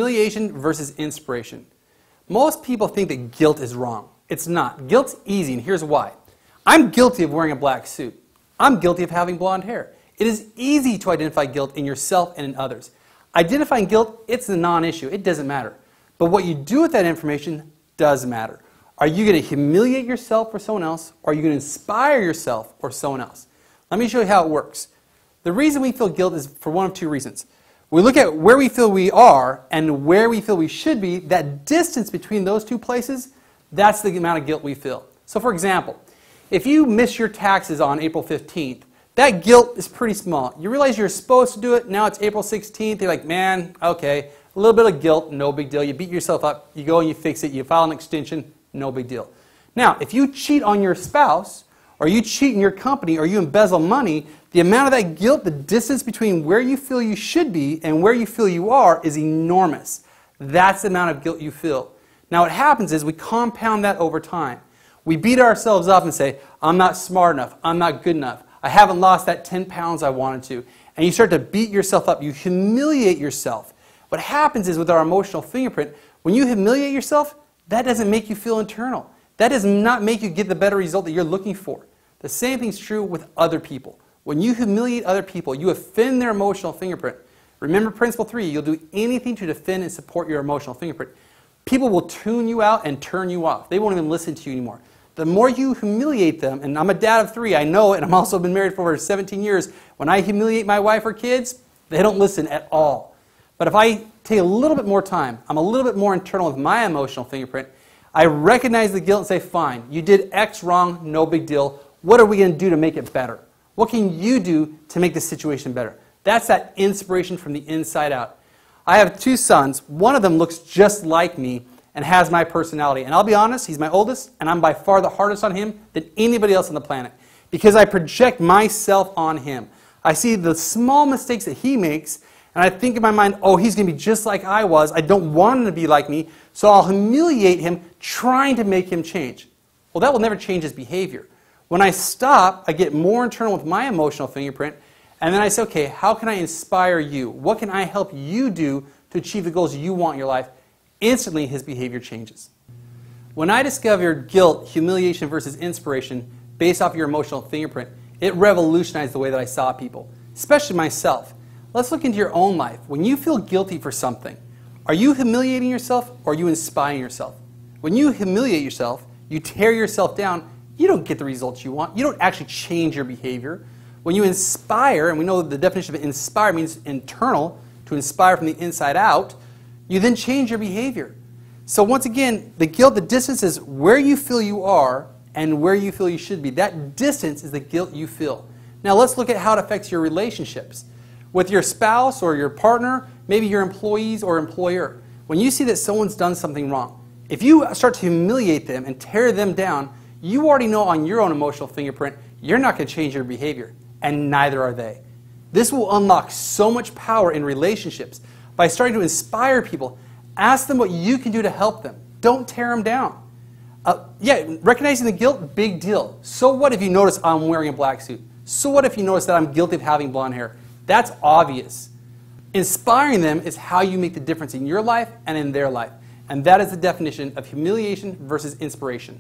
humiliation versus inspiration. Most people think that guilt is wrong. It's not. Guilt's easy, and here's why. I'm guilty of wearing a black suit. I'm guilty of having blonde hair. It is easy to identify guilt in yourself and in others. Identifying guilt, it's a non-issue. It doesn't matter. But what you do with that information does matter. Are you going to humiliate yourself or someone else, or are you going to inspire yourself or someone else? Let me show you how it works. The reason we feel guilt is for one of two reasons. We look at where we feel we are and where we feel we should be. That distance between those two places, that's the amount of guilt we feel. So for example, if you miss your taxes on April 15th, that guilt is pretty small. You realize you're supposed to do it, now it's April 16th, you're like, man, okay, a little bit of guilt, no big deal. You beat yourself up, you go and you fix it, you file an extension, no big deal. Now, if you cheat on your spouse, or you cheat in your company, or you embezzle money, the amount of that guilt, the distance between where you feel you should be and where you feel you are is enormous. That's the amount of guilt you feel. Now what happens is we compound that over time. We beat ourselves up and say, I'm not smart enough, I'm not good enough, I haven't lost that 10 pounds I wanted to. And you start to beat yourself up, you humiliate yourself. What happens is with our emotional fingerprint, when you humiliate yourself, that doesn't make you feel internal. That does not make you get the better result that you're looking for. The same thing's true with other people. When you humiliate other people, you offend their emotional fingerprint. Remember principle 3, you'll do anything to defend and support your emotional fingerprint. People will tune you out and turn you off. They won't even listen to you anymore. The more you humiliate them, and I'm a dad of 3, I know it, and I've also been married for over 17 years. When I humiliate my wife or kids, they don't listen at all. But if I take a little bit more time, I'm a little bit more internal with my emotional fingerprint, I recognize the guilt and say, fine, you did X wrong, no big deal. What are we going to do to make it better? What can you do to make the situation better? That's that inspiration from the inside out. I have 2 sons. One of them looks just like me and has my personality. And I'll be honest, he's my oldest, and I'm by far the hardest on him than anybody else on the planet because I project myself on him. I see the small mistakes that he makes, and I think in my mind, oh, he's going to be just like I was. I don't want him to be like me, so I'll humiliate him trying to make him change. Well, that will never change his behavior. When I stop, I get more internal with my emotional fingerprint, and then I say, okay, how can I inspire you? What can I help you do to achieve the goals you want in your life? Instantly, his behavior changes. When I discovered guilt, humiliation versus inspiration based off your emotional fingerprint, it revolutionized the way that I saw people, especially myself. Let's look into your own life. When you feel guilty for something, are you humiliating yourself or are you inspiring yourself? When you humiliate yourself, you tear yourself down, you don't get the results you want. You don't actually change your behavior. When you inspire, and we know the definition of inspire means internal, to inspire from the inside out, you then change your behavior. So once again, the guilt, the distance is where you feel you are and where you feel you should be. That distance is the guilt you feel. Now let's look at how it affects your relationships. With your spouse or your partner, maybe your employees or employer. When you see that someone's done something wrong, if you start to humiliate them and tear them down, you already know on your own emotional fingerprint, you're not going to change your behavior, and neither are they. This will unlock so much power in relationships. By starting to inspire people, ask them what you can do to help them. Don't tear them down. Yeah, recognizing the guilt, big deal. So what if you notice I'm wearing a black suit? So what if you notice that I'm guilty of having blonde hair? That's obvious. Inspiring them is how you make the difference in your life and in their life. And that is the definition of humiliation versus inspiration.